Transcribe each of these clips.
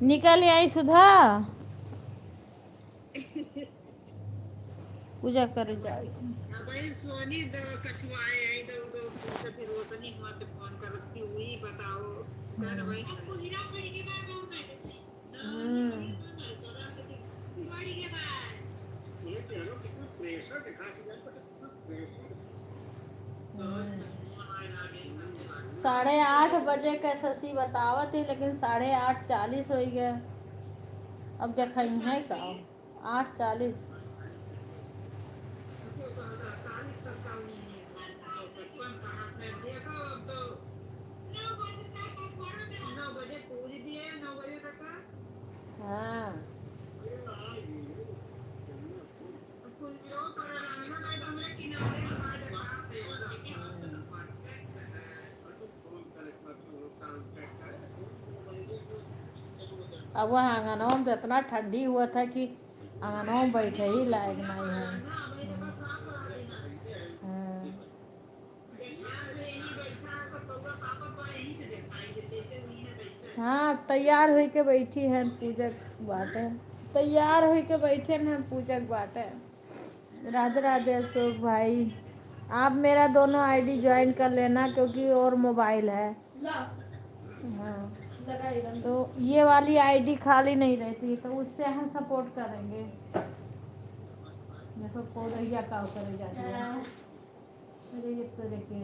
निकल आई सुधा पूजा कर जाए साढ़े 8 बजे के शशि बतावत थी लेकिन 8:40 हो गया। अब देख है का 8:40 हाँ अब वह आंगनों में तो इतना ठंडी हुआ था कि आंगनों में बैठे ही लायक नहीं है। हाँ तैयार हो के बैठी है पूजक बाटे तैयार हो के बैठे हैं पूजक बाटे। राधे राधे अशोक भाई आप मेरा दोनों आईडी ज्वाइन कर लेना क्योंकि और मोबाइल है। हाँ तो ये वाली आईडी खाली नहीं रहती तो उससे हम सपोर्ट करेंगे। देखो पौधैया का करे जाती है। अरे ये तो देखिए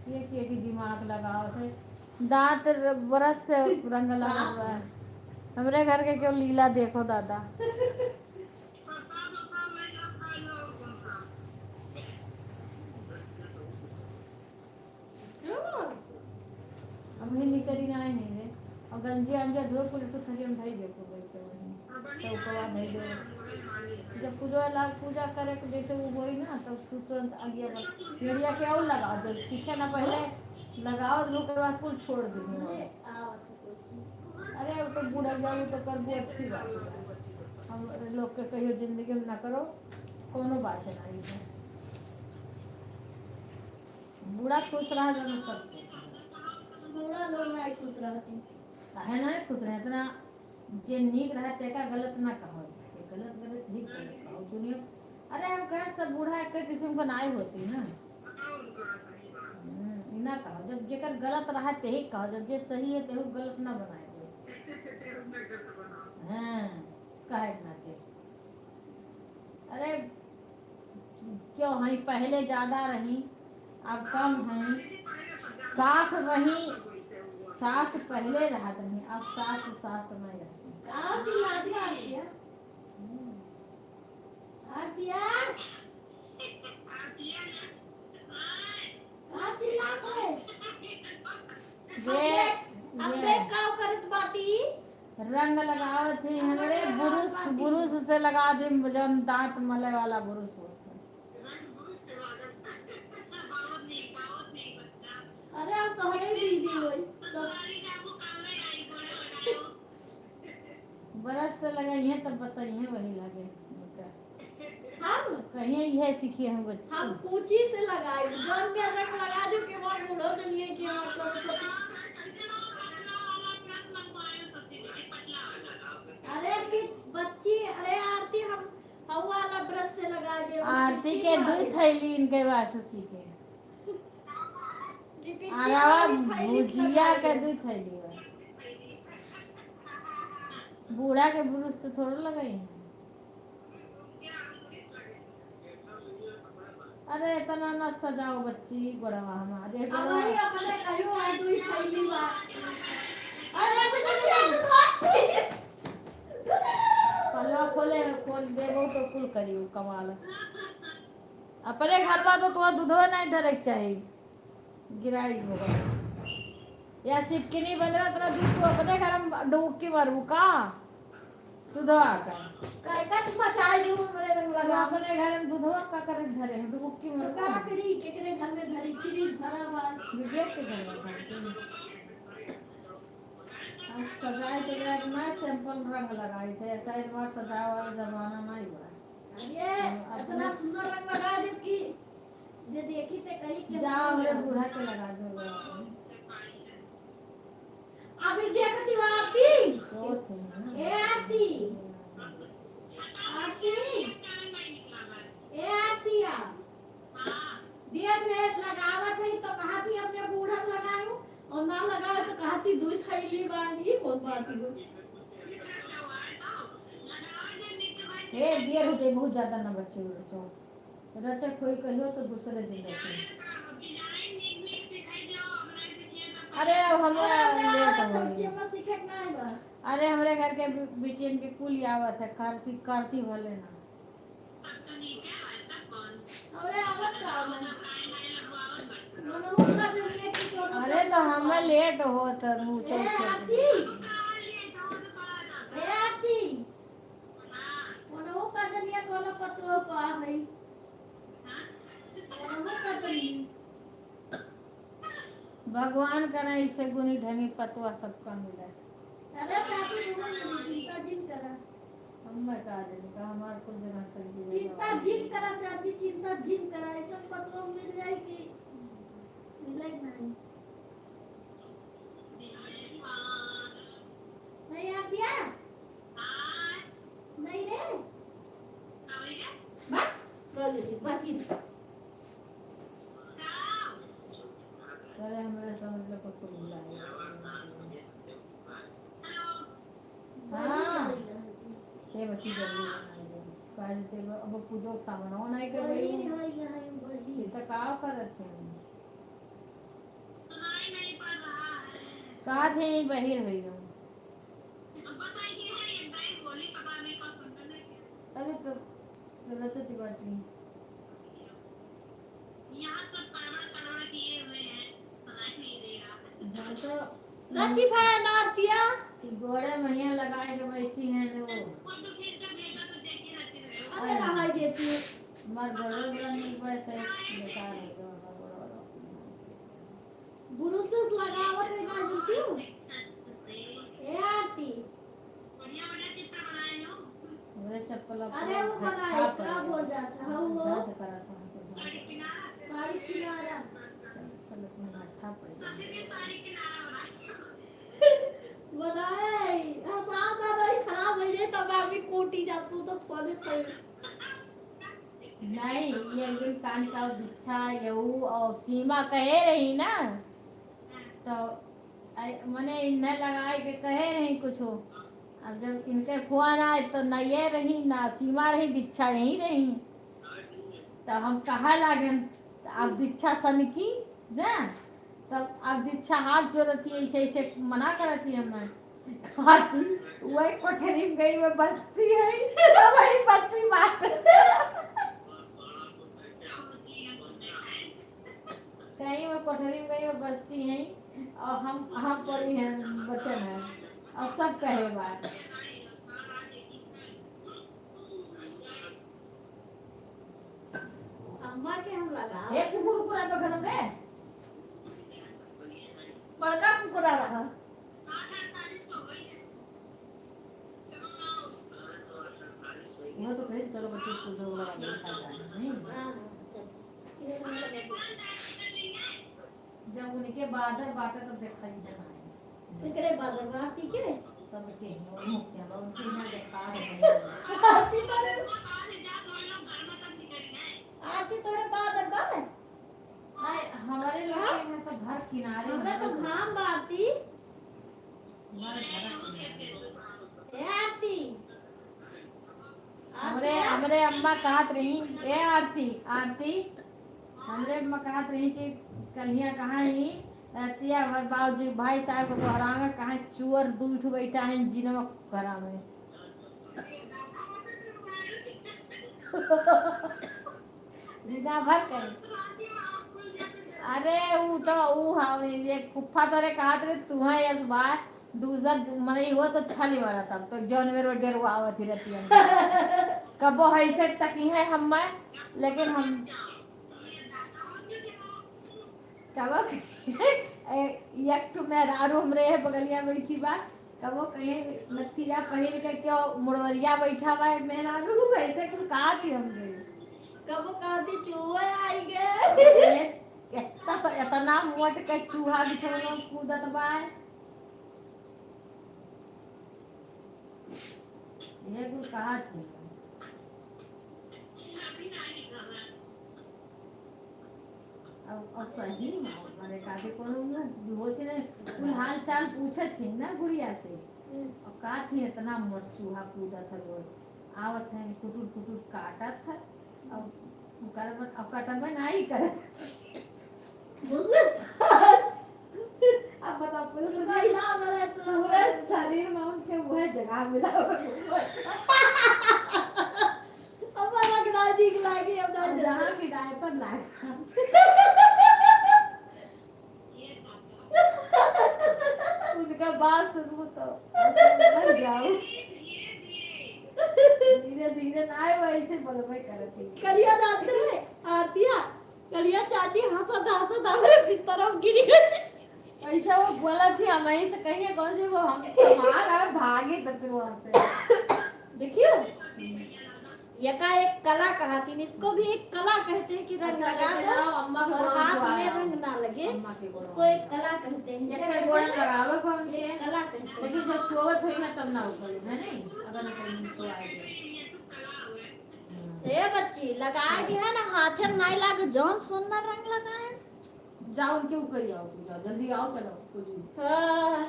ये कि दिमाग लगाओ थे दांत ब्रश से रंग लगा हुआ है। हमारे घर के क्यों लीला देखो दादा। अभी निकली नहीं रे और गंजी अंजा धो पुलिस तो थरी हम भाई देखो बैठे वहीं चौकवा नहीं दे जब पूजा करे तो जैसे वो होई ना तो उसको तुरंत आगे भेड़िया के और लगाओ जब सीखे ना पहले लगाओ धो के बाद कुल छोड़ दूँगी। अरे वो तो बूढ़ा जाओ तो कर वो अच्छी बात है। हम लोग के कहियो जिंदगी में ना करो कोनो बात है नहीं है। बूढ़ा खुश रहा जब सब बूढ़ा लोग नहीं खुश रहती है ना खुश रहे इतना जे नीक रहे तेका गलत ना कहो गलत गलत ठीक कहो दुनिया। अरे हम कह सब बूढ़ा एक किस्म का नाई होती ना ना कहो जब जेकर गलत रहा ते ही कहो जब जे सही है तेहू गलत ना बनाए हाँ कहे ना के। अरे क्यों है पहले ज्यादा रही अब कम है। सास रही सास पहले रहत रही अब सास नहीं रहती। रंग लगाओ थे हमारे बुरुस बुरुस से लगा दे जन दांत मले वाला बुरुस होता। अरे आप कहले दीदी होई तो बरस से लगाइए तब बताइए वही लगे हम कहीं यह सीखिए हम बच्चे हम कुची से लगाए जौन के रंग लगा दो के बाद बूढ़ो जनिए के अरे बच्ची अरे आरती हम वाला ब्रश से लगा दे आरती के दूध थैली इनके वास्ते सीखे अलावा भुजिया के दूध थैली बूढ़ा के ब्रश से थोड़ा लगाई। अरे इतना ना सजाओ बच्ची बड़वा हमारे अबे अपने कहियो आ दुई थैली बा। अरे कलवा खोल देबो तो कुल करियो कमाल अपने घर बा तो दूधवा नहीं धरे चाहिए गिराई होगा या सिटकिनी बंदरा तेरा दूध तू अपने घर में डुबकी मारू का दूधवा का मचाई दे मेरे रंग लगा अपने घर में दूधवा का करे धरे डुबकी मारू का करी केकरे घर में धरी फ्रिज भरा हुआ विवेक के घर में हम सजाए तो यार मैं सिंपल रंग लगाई थे ऐसा इस बार सजाए वाला जमाना नहीं हुआ। ये इतना सुंदर रंग लगा दे कि जे देखी ते कहीं के जाओ मेरे बूढ़ा के लगा दो अभी देखती हूँ आरती। सोच है ए आरती, आरती, ए आरतिया, देख रे लगावत है तो कहा थी अपने बूढ़क लगाऊं और ना लगाए तो कहा थी दूध खैली बानी कौन बात है। ए देर हो गई बहुत ज्यादा ना बच्चे बच्चों रचे कोई कहियो तो दूसरे दिन रचे। अरे अब हम लेट हो गई। अरे हमारे घर के बेटियन के कुल आवत है कार्तिक कार्तिक भले ना। अरे तो हमें लेट हो तो भगवान करे इसे गुनी ढंगी पतवा सबका मिले। हम का देनी का हमार कुल जगह तक चिंता जिन करा चाची, चिंता जिन करा ऐसा पतवा मिल जाए कि मिले नहीं। नहीं यार दिया नहीं रे बस बोल दे बाकी अरे हमारे समझ लो कुछ बुलाया। हाँ ये बच्ची जल्दी काज ते अब पूजो सामान हो नहीं के भाई ये तो का करत है सुनाई नहीं पड़ रहा है का थे बहिर हुई हूं बताइए है ये दाई बोली पता नहीं को सुनते नहीं। अरे तो रचती बाटी यहां सब परवर किए हुए हैं सुनाई नहीं देगा तो रची भाई नारतिया गोड़े महिया लगाए के बैठी हैं वो तो खींच कर भेजा तो देखी रची रहे अरे कहां देती है मर बड़ो नहीं वैसे बेकार हो गया ब्रूसेस लगावत है ना जुटी ए आरती बढ़िया बढ़िया चित्र बनाए हो मेरे चप्पल अरे वो बनाए क्या बोल जाता है वो दर्द करा था साड़ी किनारा चल अपना मट्ठा पड़ गया साड़ी किनारा बनाए आसान ना भाई खराब हो जाए तब अभी कोटी जातू तो फोने पर नहीं ये एक दिन कान का दीक्षा यू और सीमा कहे रही ना तो मैंने इन्हें लगाए के कहे रही कुछ अब जब इनके फोन आए तो न ये रही ना सीमा रही दीक्षा यही रही तो हम कहा लागे अब दीक्षा सन की ना तब अब दीक्षा हाथ जोड़ती है ऐसे ऐसे मना करती है हमें वही कोठरी में गई वो बसती है वही बच्ची बात कहीं वो कोठरी में गई वो बसती है और हम पड़ी हैं बचन है और सब कहे बात अम्मा के हम लगा एक कुकुर पे घर पे बड़का कुकुरा रहा वो तो कहे चलो बच्चे पूजो वाला खा जाए नहीं जब उनके बादर बाटे तो देखा ही देना इकरे बादर बाती के सब के वो मुखिया बा उनके ना देखा है आरती तोरे आरती तोरे बादर बा नहीं हमारे लोग में तो घर किनारे हमरा तो घाम बाती हमारे घर ए आरती हमरे अम्मा कहत रही ए आरती आरती हमरे अम्मा कहत रही कि कन्हैया कहाँ ही तिया हमारे बाबूजी भाई साहब को हरावे कहाँ चुअर दूठ बैठा है जिनवा घरा में रिदा भर कर अरे वो तो वो हम ये कुफ्फा तोरे कहत रहे तू है यस बार दूसर मने हो तो छली वाला तब तो जानवर और डेर आवत ही रहती है कबो ऐसे तकी है हम लेकिन हम कबो एक तो मैं रारू हमरे है बगलिया बैठी बा कबो कहीं नथिया पहिर के क्यों मुड़वरिया बैठा बा मैं रारू ऐसे कुछ कहा थी हमसे कबो कहती चूहे आई गए इतना मोट के चूहा बिछड़वा कूदत बा ये कुल कहा थी अब सही है मारे काटे कोनो बेहोशी नहीं कुल हाल चाल पूछे थी ना गुड़िया से और का थी इतना मर चूहा कूदा था लोग आवत है कुटुर कुटुर काटा था अब काटा में नहीं करत अब बताओ पूरे शरीर में उनके वह जगह मिला अब लगना ठीक लागी अब जहाँ भी डायपर लगा उनका बात सुनू तो लग जाओ धीरे धीरे ना आए वैसे बोलबे करती कलिया जाते हैं आरतिया कलिया चाची हंसत हंसत हमरे बिस्तर में गिरी गई ऐसा वो बोला थी हम यहीं से कहिए कौन से वो हम हमारा भागे तो फिर वहां से देखियो ये का एक कला कहती है इसको भी एक कला कहते हैं कि रंग लगा दो अम्मा के और गोड़ हाथ में में रंग ना लगे अम्मा के गोड़ उसको एक कला कहते हैं एक के गोड़ लगावे कौन के कला कहते हैं लेकिन जब सोवत होई ना तब ना उगले है नहीं अगर ना कहीं नीचे आए ए बच्ची लगाए दिया ना हाथे में नहीं लागे जौन सुंदर रंग लगाए जाओ उनके ऊपर जाओ तू जाओ जल्दी आओ चलो कुछ हां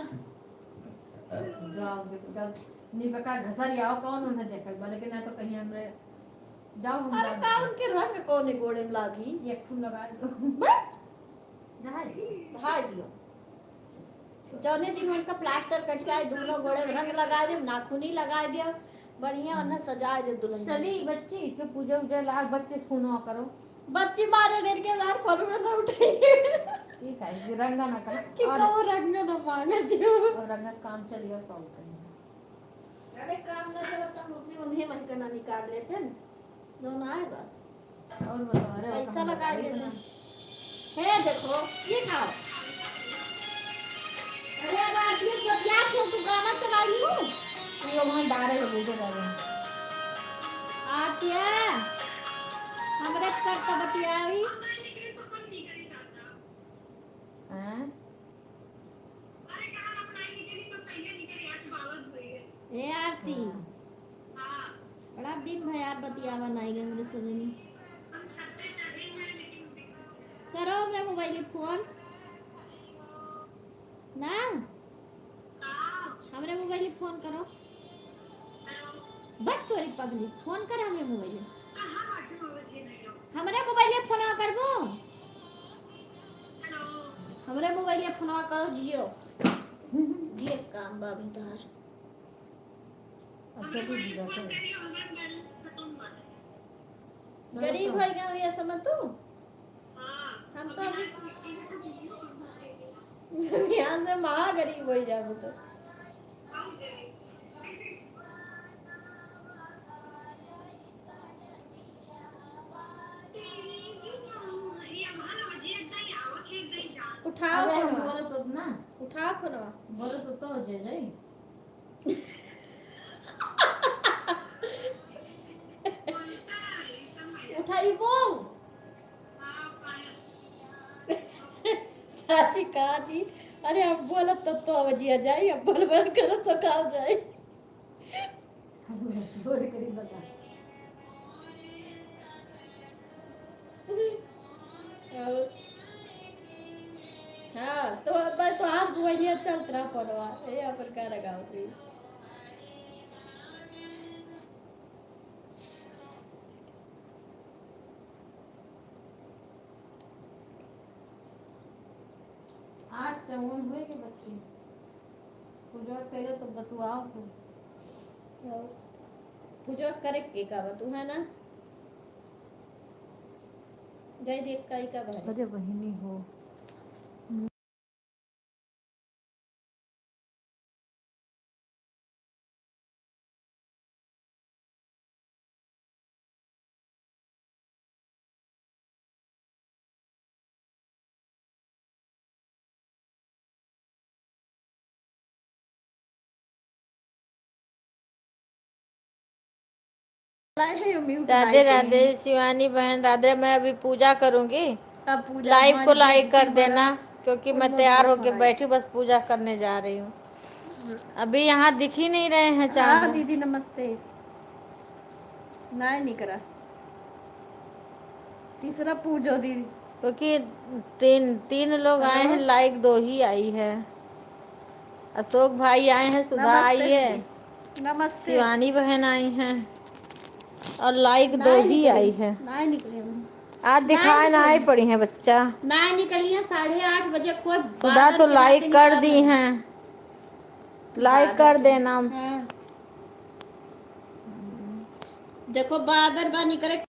जाओ उनके जब नी बका घसर आओ कौन उन्हें देखे बोले कि ना तो कहीं हमरे जाओ हम अरे का उनके रंग कोने गोड़े में लागी एक फूल लगा दो भाई दियो जौने दिन उनका प्लास्टर कट के दोनों गोड़े में रंग लगा दे नाखूनी लगा दिया बढ़िया और सजा दे दुल्हन चली बच्ची तो पूजा उजा लाग बच्चे फोन करो बच्ची मारे देर के बाद फल में न उठे ठीक है कि रंगा ना कर कि को रंग में न मांगे दियो और रंगा काम चलिए कॉल करेंगे अरे काम न चला तो हम अपनी मम्मी मन का ना निकाल लेते हैं दोनों आएगा और बताओ अरे पैसा लगा लेते है देखो ये का अरे बात ये सब क्या क्यों तू गाना चला रही हो ये वहां डारे लोगों को डाले आतिया हमरे करता बतियावी हैं ए आरती बड़ा दिन भर यार बतियावा नहीं गए मेरे समझ में करो अपने मोबाइल में फोन ना हमरे मोबाइल में फोन करो बट तोरी पगली फोन कर हमरे मोबाइल में हमरे मोबाइल में फोन करबो हमरे मोबाइल में फोन करो जियो जियो काम बाबी तार अच्छा भी दिया कर गरीब हो गया ये समझ तू हम तो अभी यहाँ से महा गरीब हो जाबो तो उठाओ अरे हम फोनवा बोलो तो ना उठाओ फोनवा बोलो तो जे जाई उठाइबो चाची कहा थी अरे अब बोलब तो बजिया जाई अब बोल करो तो काम जाई छोड़ करी बता हाँ तो बस तो हाथ बुआइया चलत रहा फोनवा ये अपन का लगावत रही आठ चौवन हुए के बच्चे पूजा करे तो बतुआओ फिर पूजा करे के का तू है ना जय देख का भाई अरे बहिनी हो राधे राधे शिवानी बहन राधे मैं अभी पूजा करूंगी लाइव को लाइक कर देना क्योंकि मैं तैयार होके बैठी बस पूजा करने जा रही हूँ अभी यहाँ दिख ही नहीं रहे हैं चार दीदी नमस्ते नहीं करा। तीसरा पूजो दीदी। क्योंकि तीन तीन लोग आए हैं, लाइक 2 ही आई है। अशोक भाई आए हैं, सुधा आई नमस्ते है, दीदी। नमस्ते। शिवानी बहन आई हैं और लाइक 2 नहीं ही निकली। आई है। नहीं निकली अभी। आज दिखाए ना आई पड़ी हैं बच्चा। नहीं निकली है, 8:30 बजे खूब सुधा बादल तो के रात लाइक कर निकाल दी रहे हैं, लाइक कर देना। हाँ। देखो बादल बा निकले।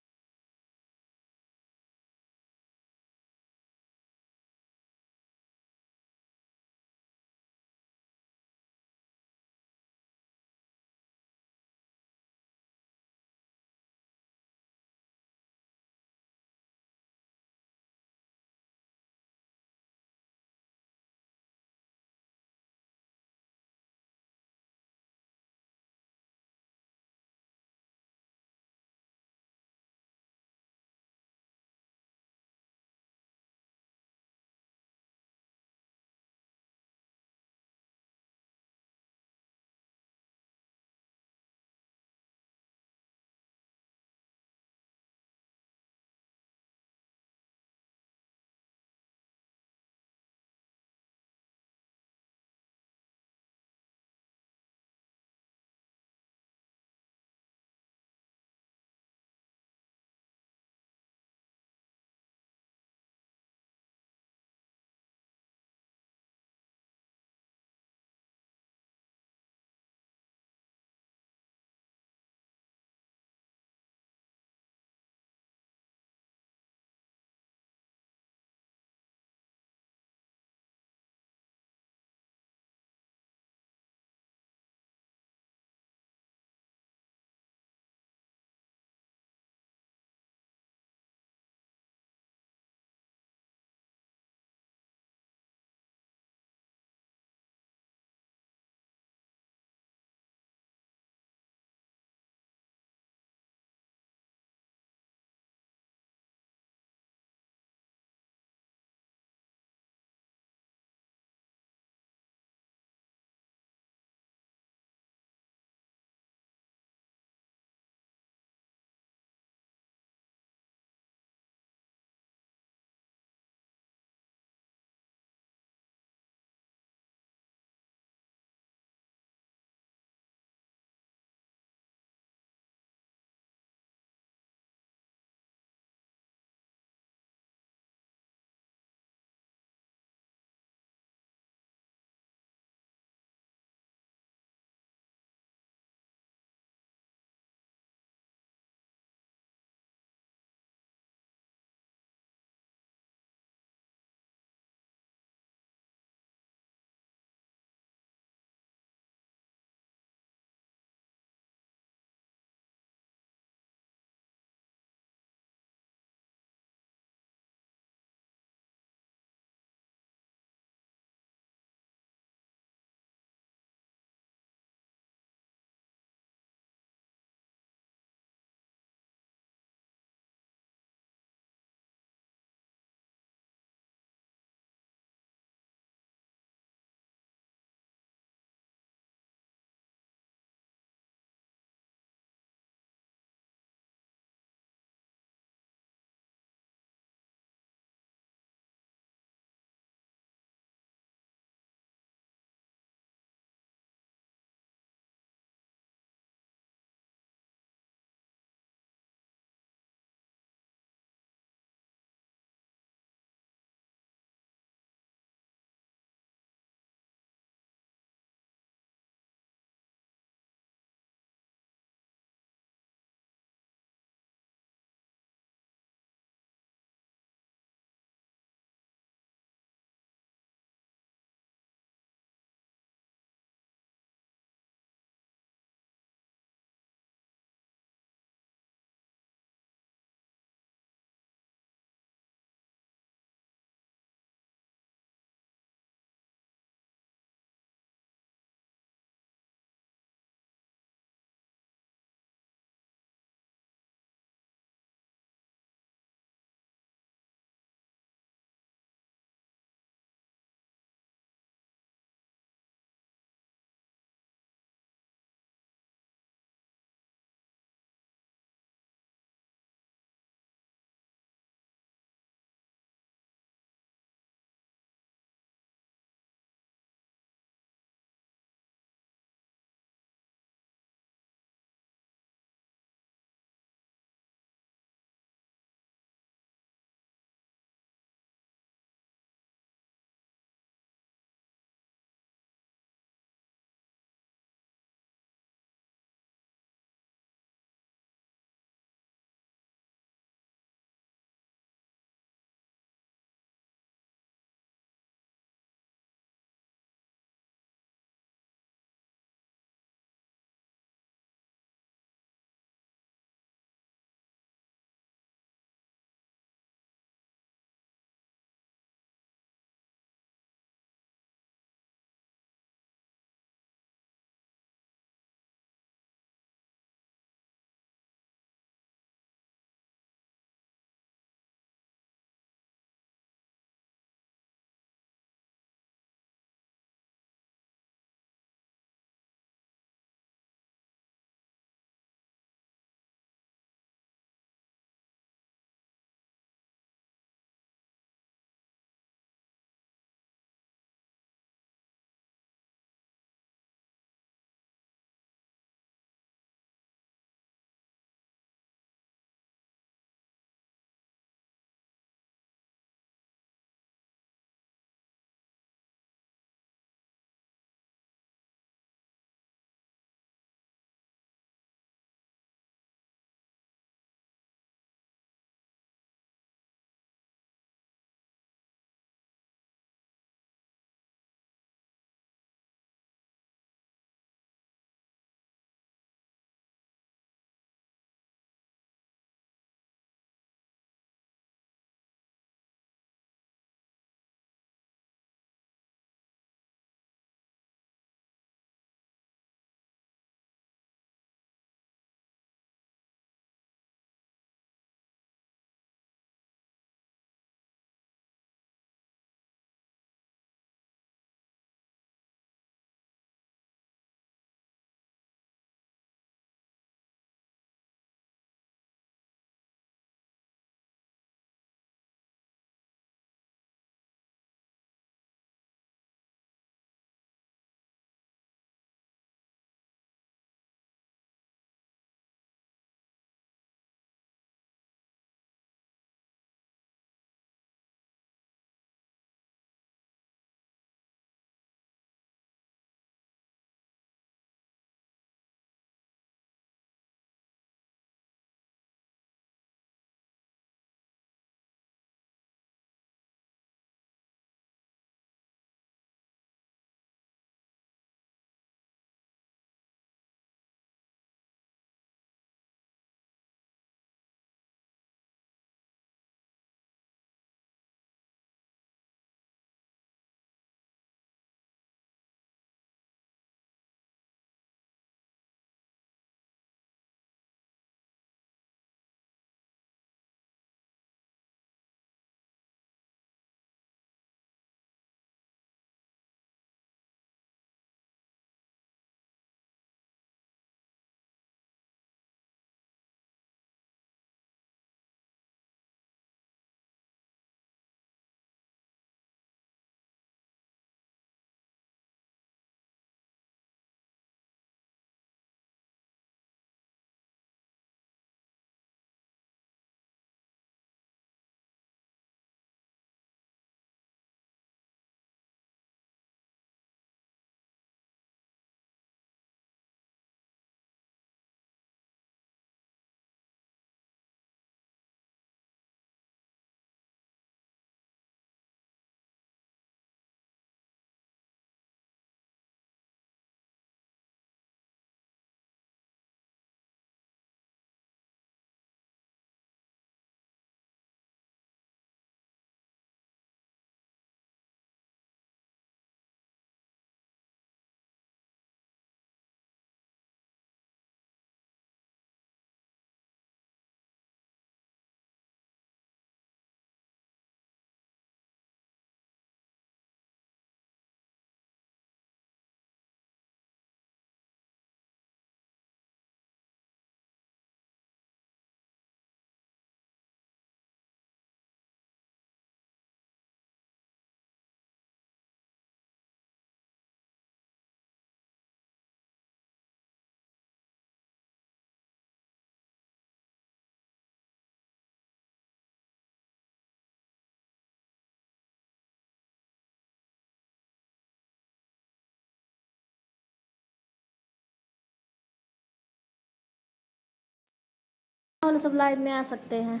और सब लाइव में आ सकते हैं।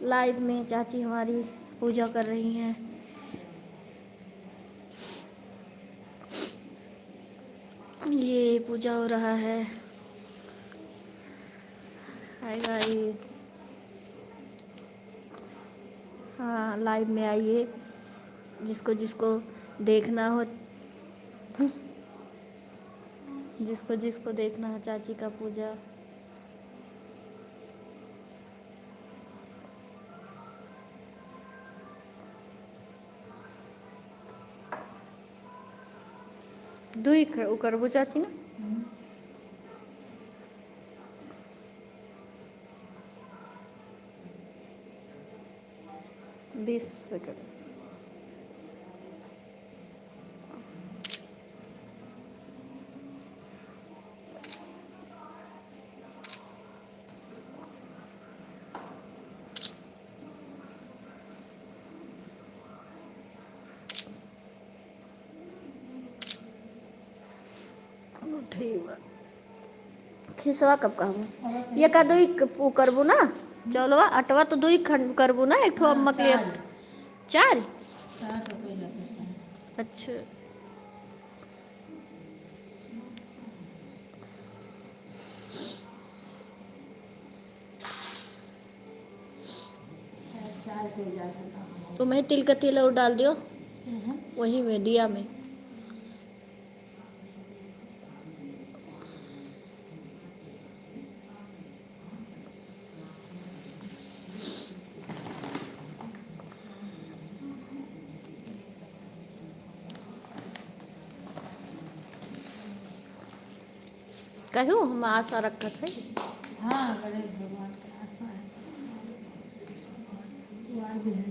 लाइव में चाची हमारी पूजा कर रही हैं। ये पूजा हो रहा है। हाय गाइस, हाँ लाइव में आइए, जिसको जिसको देखना हो, जिसको जिसको देखना हो चाची का पूजा। दुई करबू चाची ना। 20 सेकंड। ठीक है, खिसवा कब कहूँ ये का दुई करबू ना। चलो अटवा तो दुई करबू ना, एक ठो अम्मा के लिए 4। अच्छा तो मैं तिल का तेल और डाल दियो वही में दिया में। कहूँ हम आशा रखत है। हाँ गणेश भगवान का आशा है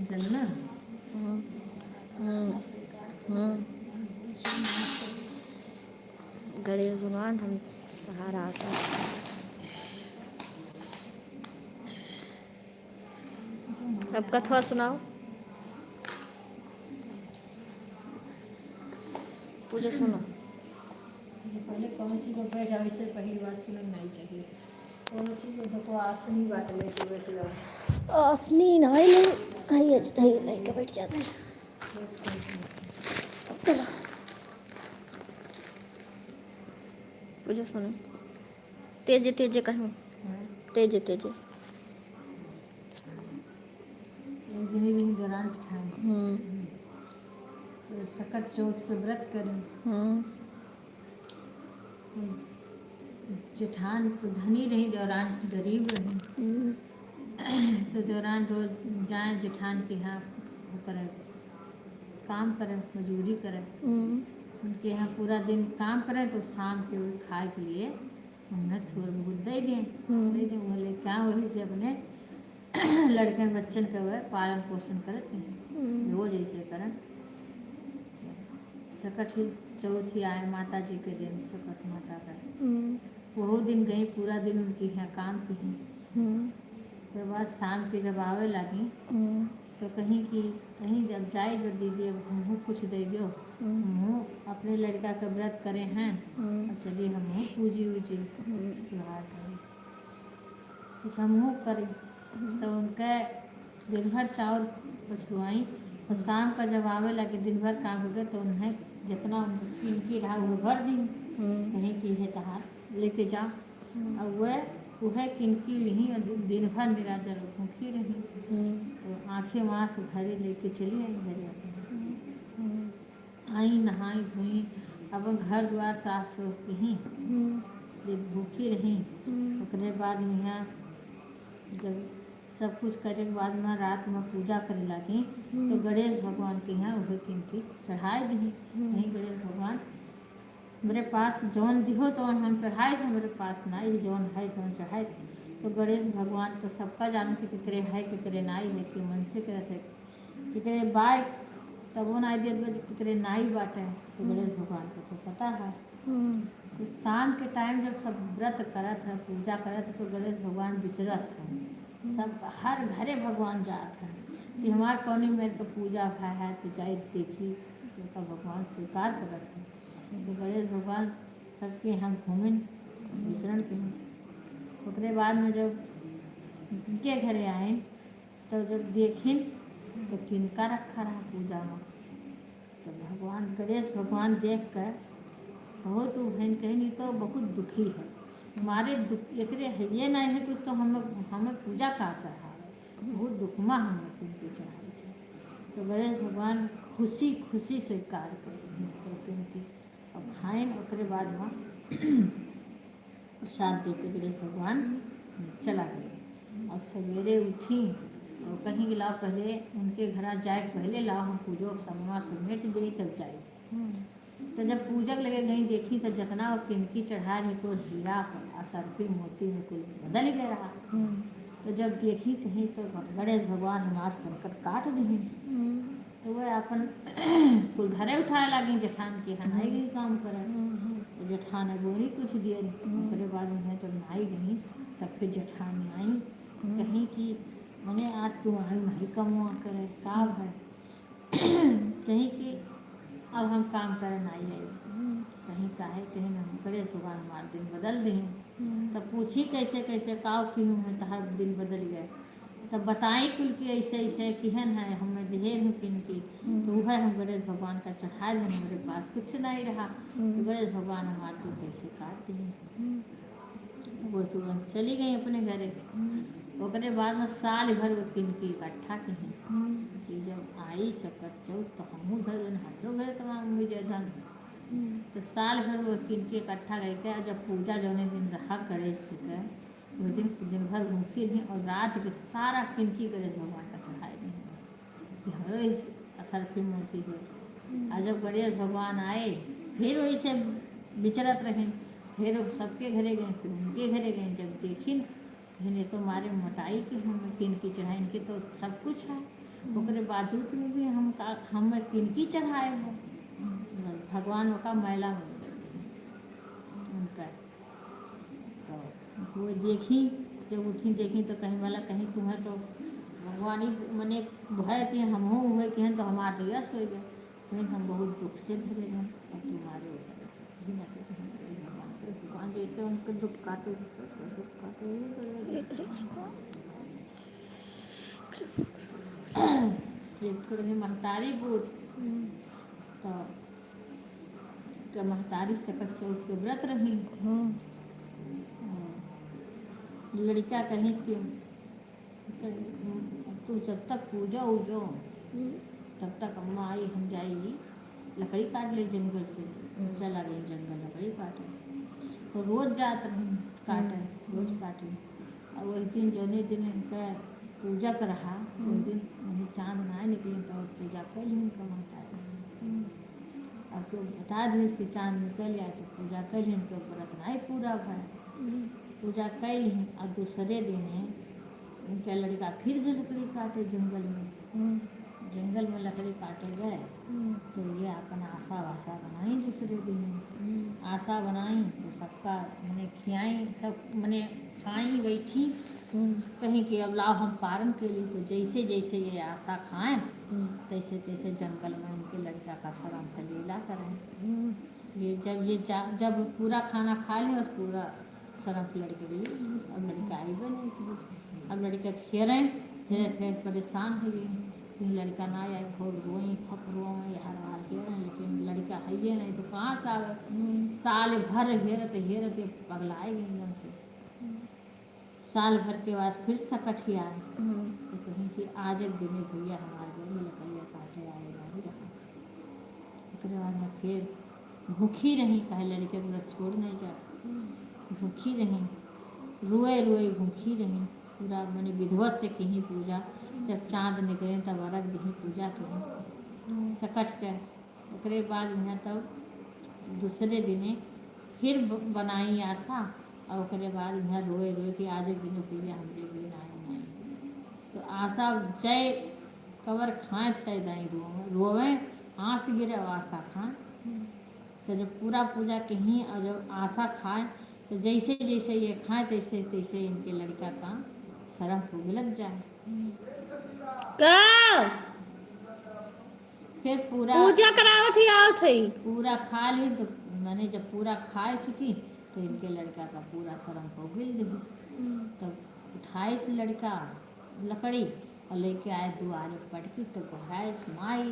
चल ना। गणेश भगवान हम सहारा आशा। अब कथवा सुनाओ। पूजा सुनो। पहले कौन सी को बैठ जाओ, इससे पहली बार सुनना नहीं चाहिए। कौन सी को देखो आसनी बात लेके बैठ जाओ। आसनी नहीं लेके बैठ जाते हैं। चलो पूजा सुनो। तेजे तेजे कहूँ, तेजे तेजे। एक दिन ही दौरान जेठान तो सकट चौथ के व्रत करें। जेठान तो धनी रही, दौरान गरीब रही। तो दौरान रोज जाए जेठान के यहाँ करें, काम करें, मजदूरी करें। उनके यहाँ पूरा दिन काम करें तो शाम के खाए के लिए उन्हें थोड़ा बहुत दे दें बोले क्या, वही से अपने लड़के बच्चन का वह पालन पोषण करते हैं। रोज ऐसे करें। सकट ही चौथ ही आए माता जी के दिन, सकट माता का वो दिन गई, पूरा दिन उनके यहाँ काम की। फिर बाद शाम के जब आवे लगी तो कहीं जब जाए जो दीदी अब हमहूँ कुछ दे दो, हमहूँ अपने लड़का का व्रत करे हैं और चलिए हमहूँ पूजी उजी त्योहार करें, कुछ हमहूँ करें। तो उनका दिन भर चावल बछुआई और शाम का जब आवे लगे दिन भर काम हो गए तो उन्हें जितना उनकी रहा वो भर दी। कहीं की है तहार लेके जाओ, और वह किनकी नहीं दिन भर निराजर भूखी रही। तो आँखें वहाँ से भरे लेके चली आई घरे अपने। आई नहाई धोई अपन घर द्वार साफ सुफ की भूखी रही। उसके बाद में यहाँ जब सब कुछ करे के बाद में रात में पूजा करे लगी तो गणेश भगवान के यहाँ वह किनकी चढ़ाई दी। नहीं गणेश भगवान मेरे पास जौन दिहो तो हम चढ़ाए थे, मेरे पास ना ही जौन है तो चढ़ाए थे। तो गणेश भगवान तो सबका जानते कितने है कितने नाई है कि मन से कहते कितने बाय तब वो नाई दे कितने नाई बाटे। तो गणेश भगवान को तो पता है। तो शाम के टाइम जब सब व्रत करत है पूजा करत है तो गणेश भगवान विचरत है, सब हर घरे भगवान जात है कि हमार कौनी मेरे को पूजा है तो जाए देखी तो भगवान स्वीकार करत है। तो गणेश भगवान सबके यहाँ घूमें विचरण के। उसके बाद में जब उनके घरे आए तो जब देखिन तो किनका रखा रहा पूजा में, तो भगवान गणेश भगवान देख कर बहुत बहन कहनी तो बहुत दुखी है, हमारे दुख एकरे है ये नहीं है कुछ तो हमें पूजा का चढ़ा बहुत दुखमा हमें किनके चढ़ाई से। तो गणेश भगवान खुशी खुशी स्वीकार करें तो किनकी और खाएं। ओकरे बाद में प्रसाद दे के गणेश भगवान चला गए। और सवेरे उठी तो कहीं गिला पहले उनके घर जाए पहले लाओ हम पूजो समा समेट दे तब जाए। तो जब पूजक लगे गई देखी तो जितना वो किनकी चढ़ा रही तो हीरा और सर्पी मोती में कुल बदल गया रहा। तो जब देखी कहीं तो गणेश भगवान हमार संकट काट दी। तो वह अपन कुल घरे उठाए लगी जेठान के यहाँ नाई गई काम करे। तो जेठान गोरी कुछ दिए उसके बाद उन्हें जब नाई गई तब फिर जेठानी आई कहीं कि मैंने आज तू आई नहीं कमुआ करे का है कहीं कि अब हम काम करे नाई आई कहीं काहे कहीं हम गणेश भगवान हमारे दिन बदल दी। तब पूछी कैसे कैसे काव क्यों है तो हर दिन बदल गए। तब बताई कुल की ऐसे ऐसे किहन है हमें देर हूँ किन की तो वह हम गणेश भगवान का चढ़ाए हैं हमारे पास कुछ नहीं रहा। तो गणेश भगवान हमारे तो कैसे काट दिए। वो तुरंत चली गई अपने घरे। ओकरे बाद में साल भर वो किनकी इकट्ठा की हैं कि जब आई सकत चौथ तो हमहूँ घर हमारो घर तमाम विजयधन। तो साल भर वो किनकी इकट्ठा गई के जब पूजा जौने दिन रहा गणेश जी का वो दिन भर भूखी रही और रात के सारा किनकी गणेश भगवान का चढ़ाई रही कि हमारो इस असर की मूर्ति है। और जब गणेश भगवान आए फिर वैसे विचरत रहे फिर सबके घरे गए फिर उनके घरे गए। जब देखी कहने तो मारे मोटाई की हम किनकी चढ़ाए इनके तो सब कुछ है ओकरे बावजूद में भी हम किनकी चढ़ाए हैं भगवान का मैला उनका। तो वो देखी जब उठी देखी तो कहीं वाला कहीं तुम्हें तो भगवान ही मैंने भय कि हम हुए कि तो हमारे तो यश हो गए कहीं हम बहुत दुख से धरे हैं अब तुम्हारे भगवान जैसे उनके दुख काटे एक थोड़ी रही महतारी बूथ तो महतारी सकट चौथ के व्रत रही। लड़का कहीं कि तू जब तक पूजा उजो तब तक अम्मा आई हम जाएगी लकड़ी काट ले जंगल से। चला गई जंगल लकड़ी काटे तो रोज जात रही काटे रोज काटे। और वही दिन जौने दिन इनका पूजा कर रहा उस दिन वही चाँद ना निकली तो पूजा कर ली उनका महतारी। आपको बता दिए कि चाँद निकल आए तो पूजा कर ली तो व्रत नहीं पूरा भय पूजा कर ली। और दूसरे दिन इनका लड़का फिर गए लकड़ी काटे जंगल में लकड़ी काटे गए। तो ये अपन आशा वाशा बनाई दूसरे दिन आशा बनाई तो सबका मैंने खियाई सब मैंने खाई बैठी कहीं कि अब लाओ हम पारण के लिए। तो जैसे जैसे ये आशा खाएं तैसे तैसे जंगल में उनके लड़का का शरण फलीला करें। ये जब पूरा खाना खा लें और पूरा शरण लड़के लिए अब लड़का आई बने अब लड़का खेरें धीरे धीरे परेशान हो गई फिर लड़का ना आए खोल रोई खप रोई हर हाल घेरें लेकिन लड़का है ये नहीं तो कहाँ से आवे। साल भर हेरत पगलाए गए एकदम से। साल भर के बाद फिर सकट ही आए तो कहीं कि आज एक दिन भैया हमारे घर में लकड़िया काटे आएगा ही रहा। उसके बाद में फिर भूखी रही कहे लड़के को छोड़ नहीं जा भूखी रही रोए रोए भूखी रही पूरा मैंने विधवत से कहीं पूजा जब चाँद निकले तब अर्घ दी पूजा कहीं सकट के। उसके बाद में तब दूसरे दिन फिर बनाई आशा और उसके बाद में रोए रोए कि आज एक दिन भैया हमरे दिन आए तो आशा जय कवर खाएं तय दाई रोवे आँस गिरे आशा खाएं। तो जब पूरा पूजा कहीं और जब आशा खाए तो जैसे जैसे ये खाए तैसे तैसे इनके लड़का का शरण को लग जाए। फिर पूरा पूजा करावत ही आओ थी पूरा खा ली तो मैंने जब पूरा खा चुकी तो इनके लड़का का पूरा शरण को गिल दी। तब उठाए से लड़का लकड़ी और लेके आए दुआरे पटकी तो कोहराए माई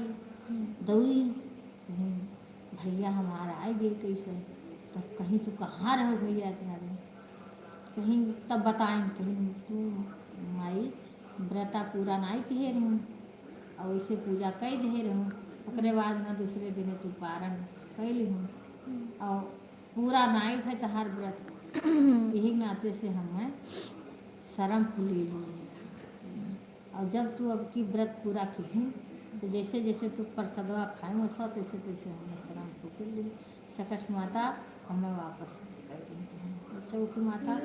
दौड़ी कहीं भैया हमारा आए गए कैसे, तब कहीं तू कहाँ रहो भैया तुम्हारे, कहीं तब बताएं कहीं तू माई व्रता पूरा नहीं कहे रहूँ और वैसे पूजा कई दे रहूँ, ओकरे बाद में दूसरे दिन तू पारण कैली हूँ और पूरा नहीं है तहार व्रत, यही नाते से हमें शर्म ले ली। और जब तू अब की व्रत पूरा की तो जैसे जैसे तू प्रसादवा खाए वैसा तैसे तैसे हमें शर्म को कर ली। सकट माता हमें वापस कर दी। चौथी माता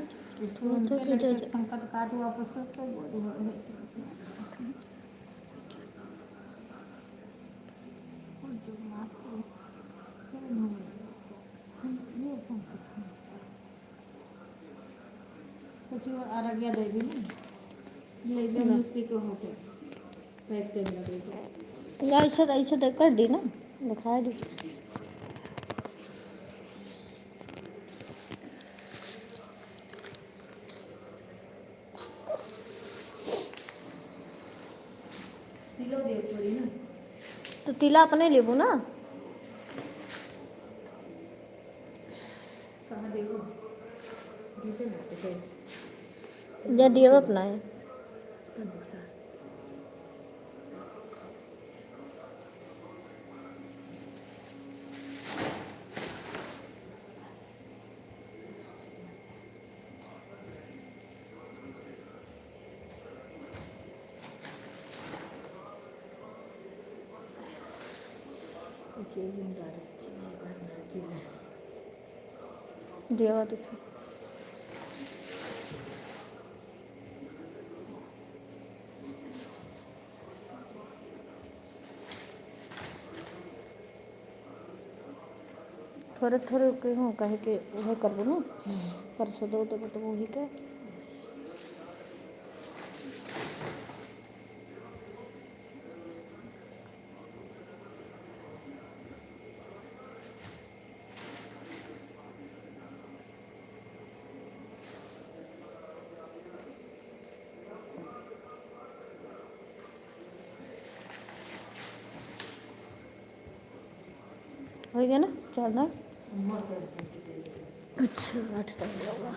इसको उनके लड़के के संकट काट वापस कुछ आरोग्य देगी ना ले जो मुक्ति को होते पैक कर लगे या ऐसे तो कर दी ना, दिखा दी। तिलो देव पड़ी ना तो तिला अपने लेबू ना, कहाँ देवो दीदे ना दे या दियो अपना है। पंसा के गुंडा रच्ची बना के दियो तो थोड़े थोड़े के हूँ कहे के वह करबो ना, परसों दो देबो तो वही के हो गया ना, चलना। अच्छा 8 तक होगा।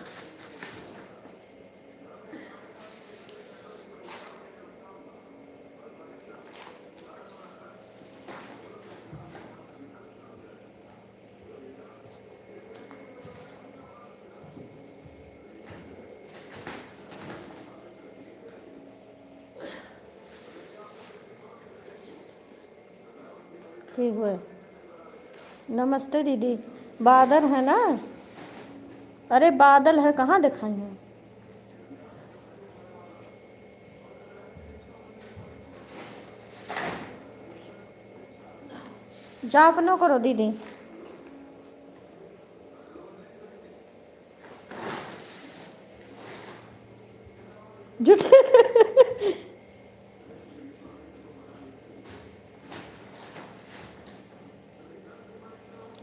ठीक हुए। नमस्ते दीदी, बादल है ना, अरे बादल है कहाँ दिखाई है। जा अपना करो दीदी। झूठे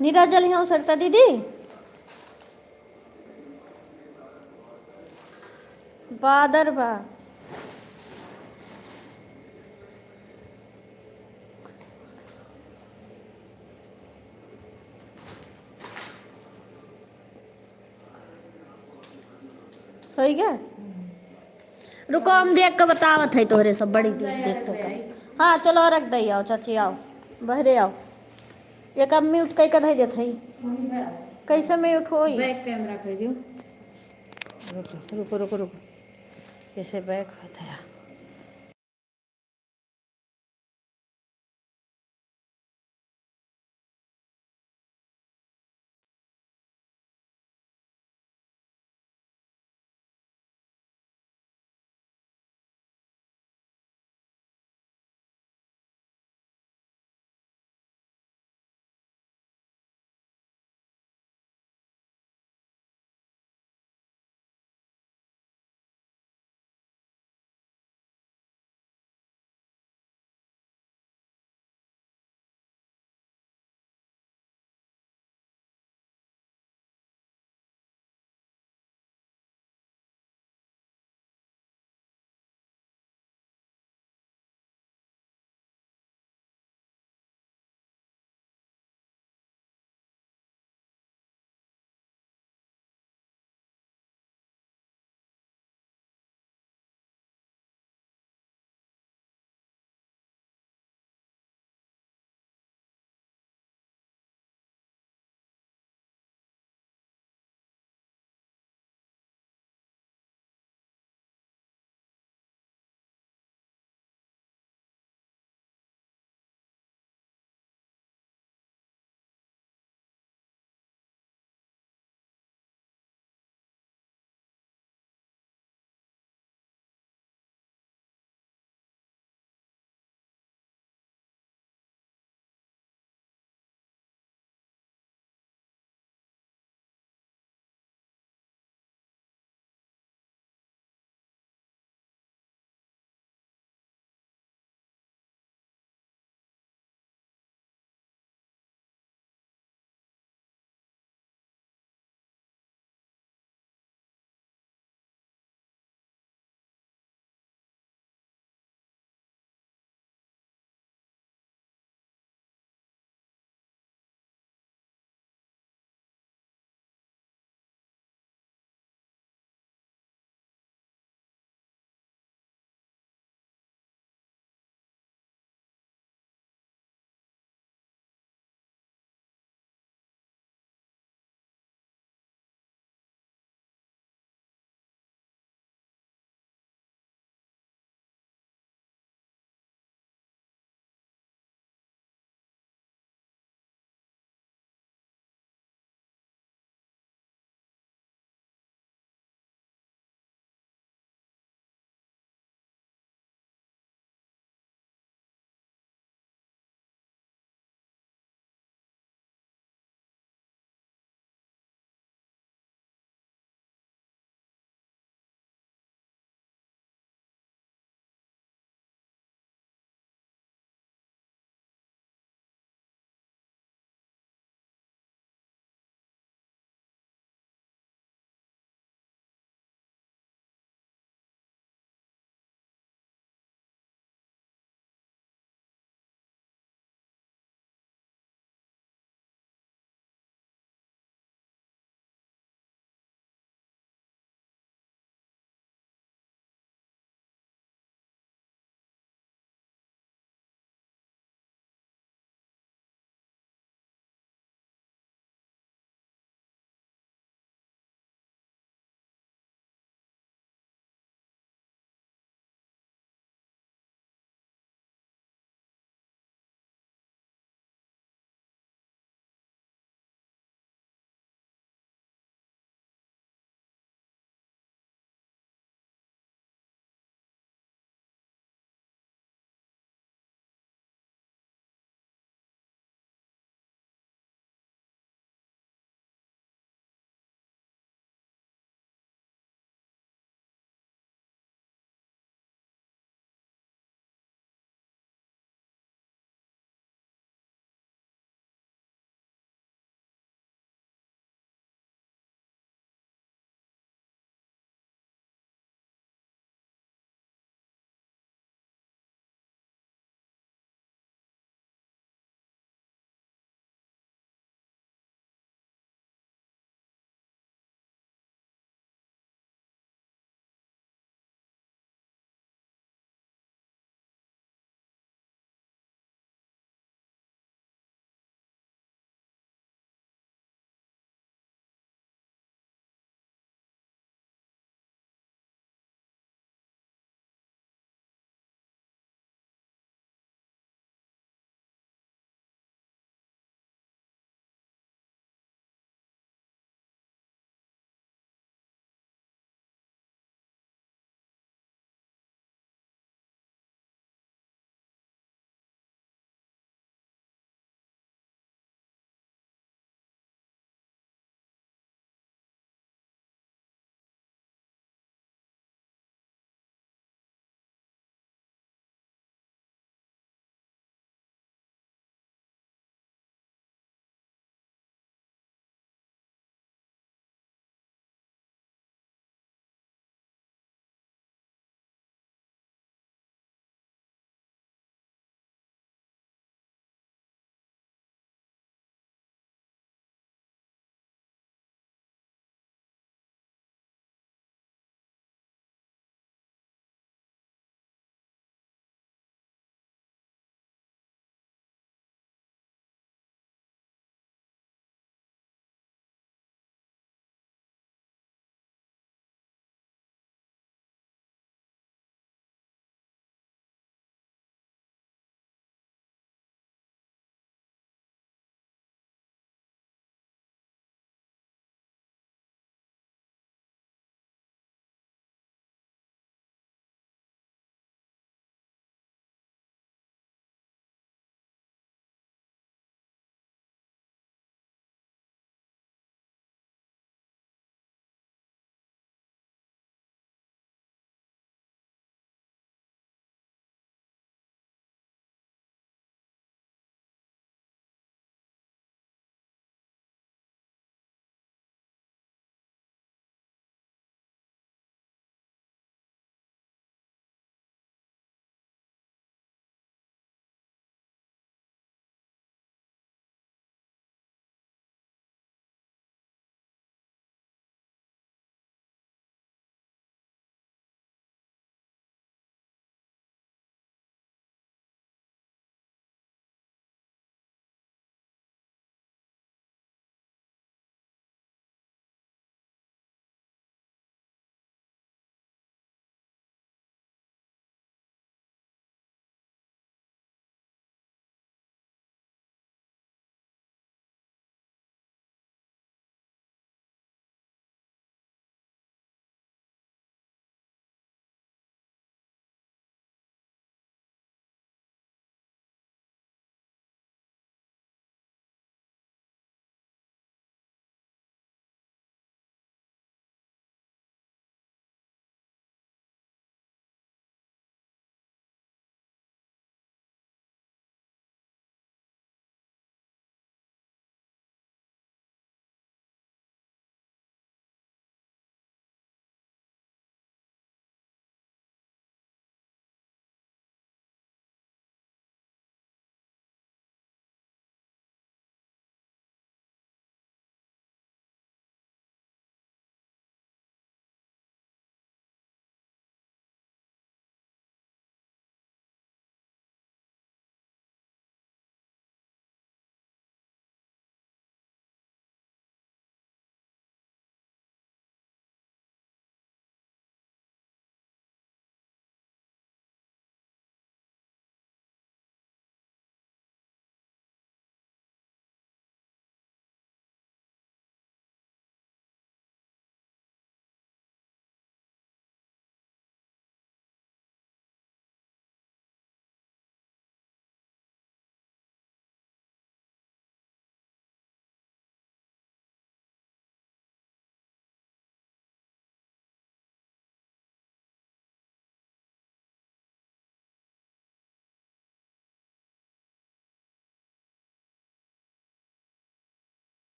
नीरा जल यहाँ उतरता दीदी, बादर बा हो गया। रुको हम देख के बतावत है तोहरे सब बड़ी देख तो। हाँ चलो रख दई आओ चाची, आओ बहरे आओ। एक अब म्यूट कई कर दे थे, कैसे म्यूट हो बैक कैमरा कर दियो। रुको रुको रुको रुको कैसे बैक होता है।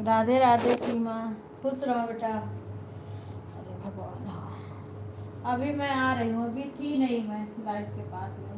राधे राधे सीमा, खुश रहो बेटा। अरे भगवान, अभी मैं आ रही हूँ, अभी थी नहीं मैं लाइट के पास में।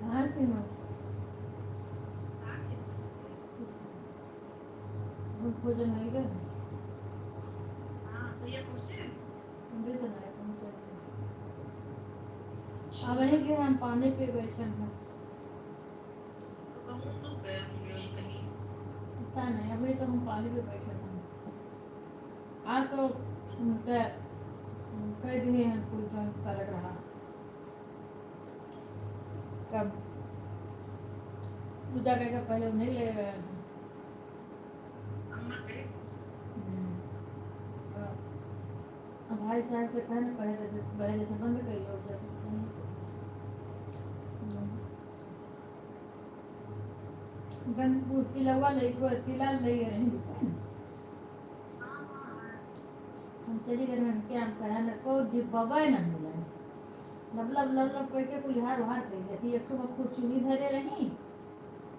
हाँ सीमा, भोजन नहीं कर अभी तो नहीं तुमसे। अब वहीं के हम पानी पे बैठे हैं। पता नहीं, अभी तो हम पानी पे बैठे हैं। आज तो कह दिए हैं कुछ जो कर रहा कब पूजा करके पहले उन्हें ले गए थे। अब भाई साहब से कहे ना पहले से बंद कर लो। गन तिलवा ले को तिला ले रहे दुकान हम चली गए हम क्या हम कहा ना को डिब्बा ना मिला लब कोई के कुल्हार बाहर कर देती एक तो खुरचुनी धरे रही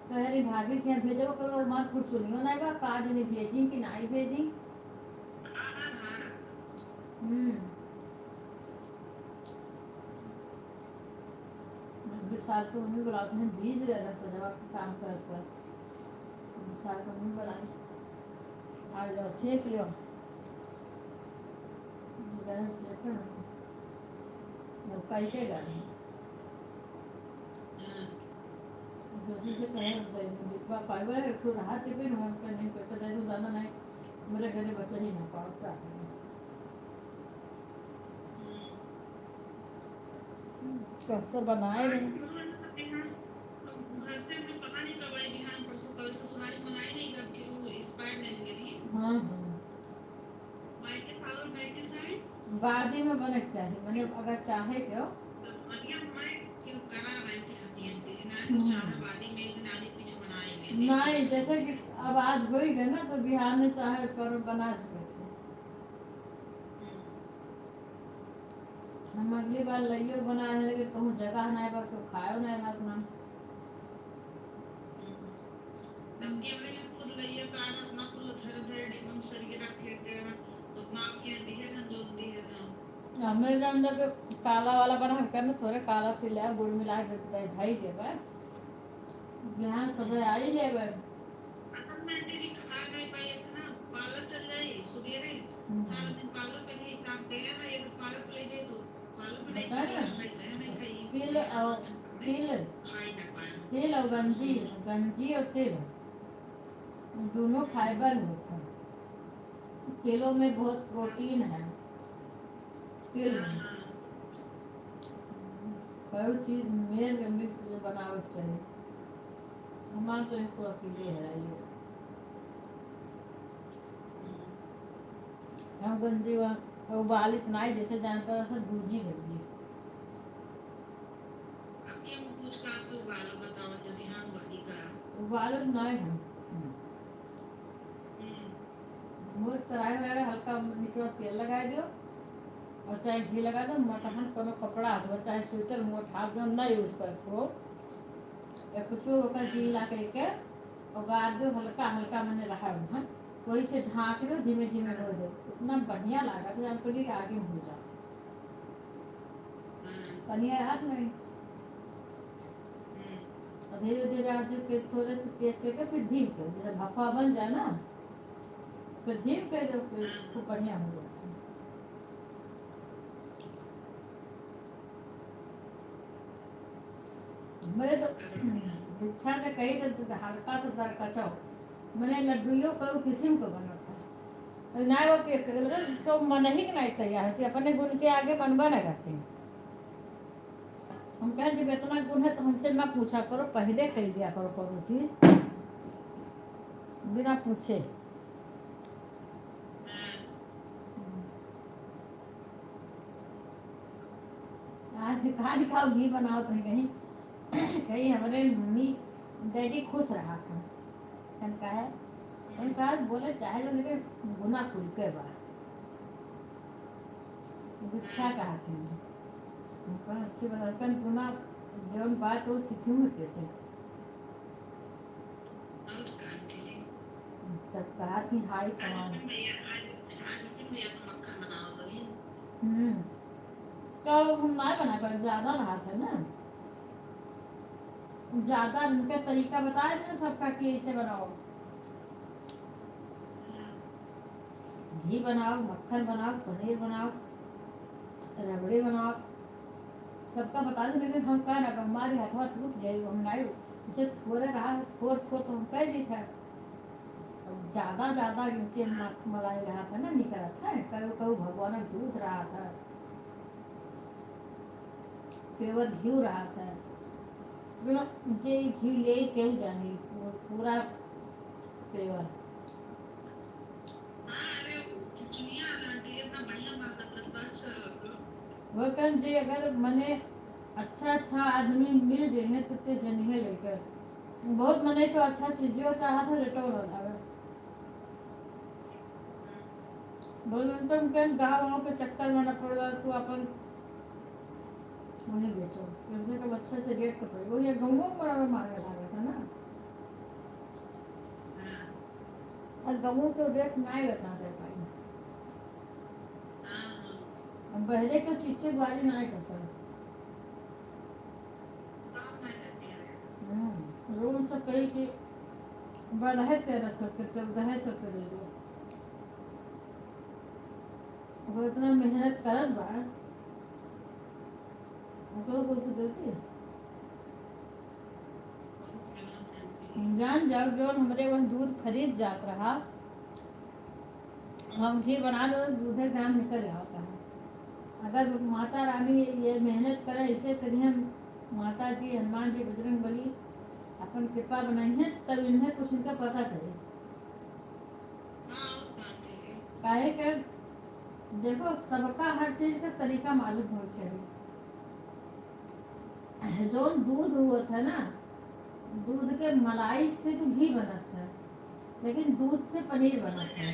कह रही भाभी के भेजो करो मां खुरचुनियो नहीं बा काज नहीं भेजी कि नहीं भेजी। साल को मम्मी बुलाते हैं बीज गए सजवा काम कर साल को मम्मी बुलाई आज जाओ सेक लो गरम सेक कई के गाड़ी दूसरी से कहे डिब्बा फाइबर है तो रहा टिफिन हम पे नहीं कोई पता तो दाना नहीं मेरे घर बच्चे ही ना पाओ तो बनाए नहीं। हाँ बादी में बने चाहिए मैंने अगर चाहे क्यों नहीं जैसे कि अब आज हो ही गए ना तो बिहार में चाहे पर बना सकते हम अगली बार लइयो बनाए हैं लेकिन कहूँ जगह नहीं बा तो खाओ नहीं भात ना हमें जब तक काला वाला बना कर थोड़े काला तिल गुड़ मिला के भाई देवे बिहान सब आ ही लेवे तिल और तिल तिल और गंजी गंजी और तिल दोनों फाइबर होता है तिलों में बहुत प्रोटीन है तिल में कोई चीज मेल में मिक्स में बनावट चाहिए हमारे तो इसको अकेले है ये हम गंजी उबाल इतना ही जैसे जानता था दूजी गंजी उबाल नहीं है बहुत कढ़ाई में हल्का नीचे तेल लगा दियो और चाहे घी लगा दो मोटा कोनो कपड़ा हो चाहे स्वेटर मोटा जो ना यूज करतो या कुछ होकर घी ला के और गाड़ दो हल्का हल्का मैंने रखा है वही से ढाक दो धीमे धीमे हो दो इतना बढ़िया लगा तो हम कभी आगे हो जाओ पनिया हाथ नहीं और धीरे धीरे आप जो थोड़े से तेज करके फिर धीम कर जैसे भफा बन जाए ना फिर धीम कर दो फिर खूब बढ़िया हो जाता है मेरे तो इच्छा से कही तो हल्का सा दर कचाओ मैंने लड्डुओं को किस्म को बना था ना वो के तो मन ही नहीं तैयार होती अपने गुण के आगे बनवा न करते हैं हम कहें जब इतना गुण है तो हमसे ना पूछा करो पहले खरीद दिया करो करो चीज बिना पूछे आज कहा दिखाओ घी बनाओ तो कहीं कहीं हमारे मम्मी डैडी खुश रहा था कहा है कहा बोले चाहे जो लेकिन गुना खुल के बा गुच्छा कहा थी अच्छी बात गुना जौन बात वो सीखी हूँ कैसे तब कहा थी हाई कमान तो हम ना बना पर ज्यादा रहा था ना ज्यादा उनका तरीका बताया था सबका कि ऐसे बनाओ घी बनाओ मक्खन बनाओ पनीर बनाओ रबड़ी बनाओ सबका बता दो लेकिन हम कह ना हमारे हाथवा टूट जाए हम नहीं इसे थोड़े रहा थोड़ थोड़ तो हम कह दी था ज्यादा ज्यादा इनके मलाई रहा था ना निकला था कभी कभी भगवान दूध रहा था प्योर घी रहा था जे घी ले क्यों जानी पूरा प्योर वो कल जी अगर मने अच्छा आदमी मिल जाए तो ते जनिए लेकर बहुत मने तो अच्छा चीज जो चाहा था लेटो रहा बोल तुम कहीं गाँव पे चक्कर में न पड़ तू अपन वही बेचो क्योंकि तो अच्छे से रेट तो पड़े वो ये गंगों बड़ा में मांगे लगा था ना और गंगों तो रेट नहीं रहता दे पाई पहले तो चिच्चे बारी नहीं करता रूम से कही कि बढ़ा 1300 के 1400 के ले लो वो इतना मेहनत करत बा तो बोल तो देती जान जाओ जो हमारे वहाँ दूध खरीद जात रहा हम घी बना लो दूध दाम निकल आता है अगर माता रानी ये मेहनत करें इसे करिए माता जी हनुमान जी बजरंग बली अपन कृपा बनाई है तब इन्हें कुछ इनका पता चले काहे कर देखो सबका हर चीज का तरीका मालूम हो चाहिए जो दूध हुआ था ना दूध के मलाई से तो घी बना था लेकिन दूध से पनीर बना था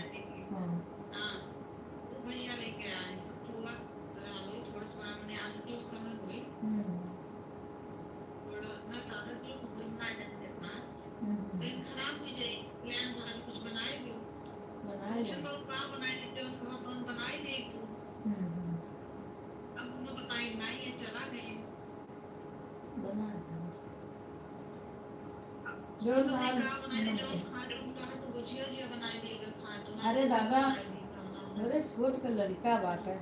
जो दाल अरे दादा अरे छोट के लड़का बाटे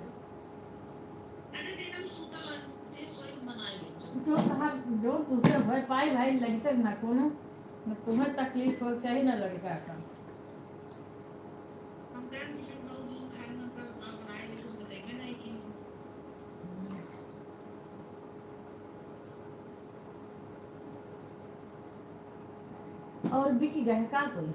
जो कहा जो तुझसे भय पाई भाई लड़का ना कोनो न तुम्हें तकलीफ हो चाहिए ना लड़का का और बिकी गए का कोई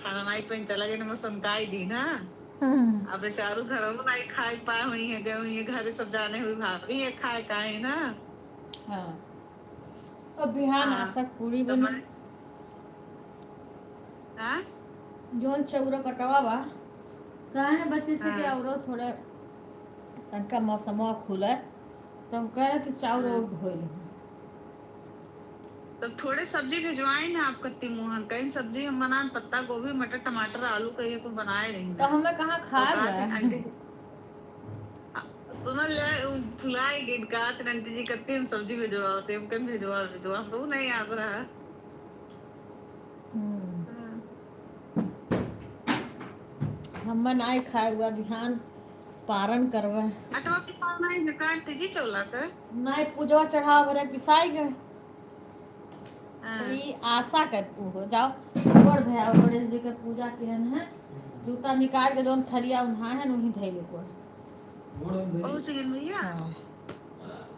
खाना नहीं पे चला गया ना समझाई दी ना अब चारू घर में नहीं खाए पाए हुई है गए हुई है घर सब जाने हुई भाभी है खाए का है ना हाँ अब बिहान आशा पूरी बनी हाँ जोन चौरा कटवा बा कहे बच्चे से कि और थोड़े तनका मौसमवा खुले तो हम कह रहे कि चाउर और धोई ली तो थोड़े सब्जी भिजवाए ना आप कत्ती मोहन कहीं सब्जी हम बनाए पत्ता गोभी मटर टमाटर आलू कहीं को बनाए रहेंगे तो हमें कहाँ खा गए तुम्हें ले फुलाए गिन का आंटी जी कत्ती हम सब्जी भिजवाते हम कहीं भिजवा हम लोग नहीं याद रहा हम नहीं खाए हुआ बिहान पारण करवा अटवा के पास नहीं निकाल तीजी चौला कर नहीं पूजवा चढ़ाव भरे पिसाई गए हाँ। ई आशा कर हो जाओ और भैया गणेश जी के पूजा केहन है जूता निकाल के जोन थरिया उन्हा है वही धैले को पहुंच गए भैया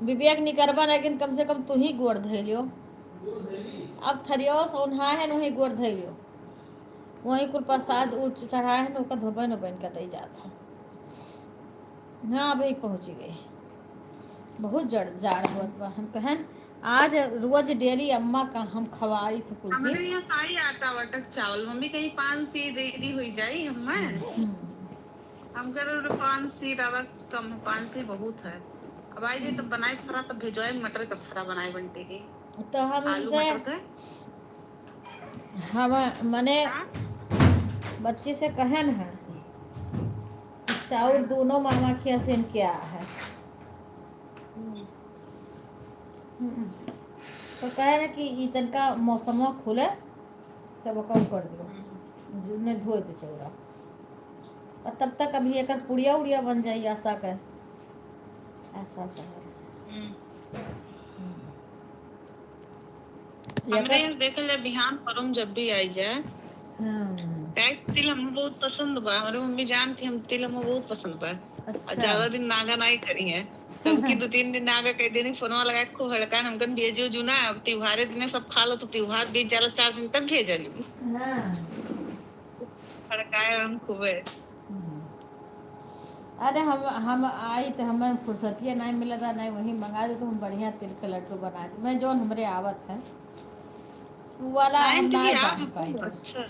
विवेक निकरबा लेकिन कम से कम तू ही गोड़ धैलियो अब थरिया से उन्हा है वही गोड़ धैलियो वही कुल प्रसाद उच्च चढ़ाए है ओका धोबन उबन के दई जाता हाँ अभी पहुंच गए बहुत जड़ जाड़ बहुत बा हम कहन आज रोज डेली अम्मा का हम खवाई थे कुल हमारे यहाँ सारी आटा वटक चावल मम्मी कहीं 5 सी दे दी हुई जाई हम कर 5 सी रवा कम 5 सी बहुत है अब आई जी तो बनाए फरा तो भेजवाए मटर का फरा बनाए बनते की तो हम आलू इनसे मटर का हम मने बच्चे से कहन है चाउर दोनों मामा खिया से क्या है तो कहे ना कि ई तनका मौसमवा खुले तब कम कर दियो ने धोए दे चौरा और तब तक अभी एक पुड़िया उड़िया बन जाई आशा के ऐसा हमरे देख ले बिहान परम जब भी आई जाए तिल हमें बहुत पसंद बा हमारे मम्मी जानती हम तिल हमें बहुत पसंद बा अच्छा ज्यादा दिन नागा नहीं करी है तबकि 2-3 दिन नागा कह देनी फोनवा लगा के खूब हड़कान हमकन भेजो जो ना अब त्योहारे दिन सब खा लो तो त्योहार बीत जाला 4 दिन तक भेजली हां हड़काए हम खूबे अरे हम आई तो हमें फुर्सतिया नहीं मिला था नहीं वही मंगा दे तो हम बढ़िया तिल के लड्डू बना दे मैं जोन हमरे आवत है वो वाला हम नहीं बना पाई अच्छा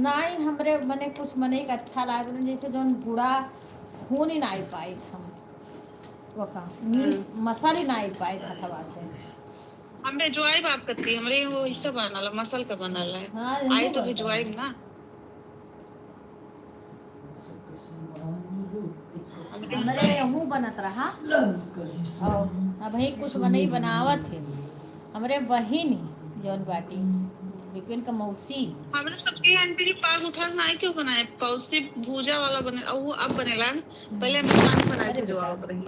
नहीं हमरे मने कुछ मने एक अच्छा लागल जैसे जोन गुड़ा खून ही नहीं पाई हम वो का मसाले नहीं पाई हथवा से हम भेजवाई बात करती हमरे वो हिस्सा बनाला मसल का बनाला हाँ आई तो भेजवाई ना हमारे मुँह बनत रहा और अब ही कुछ बनई बनावत है हमरे बहिन जौन बाटी विपिन का मौसी। हमने सबके आंटी जी पाग उठा नहीं क्यों बनाए पौसी भूजा वाला बने और वो अब बनेला पहले हम नानी बनाई थी जो आवत रही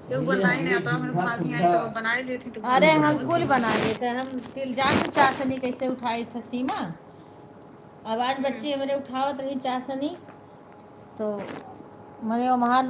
तो बनाई नहीं आता हमने भाभी आई तो बनाई लेती तो अरे हम कुल बना लेते हैं हम तिल जान चाशनी कैसे उठाई था सीमा। अब आज बच्ची मेरे उठावत रही चाशनी तो मेरे वहाँ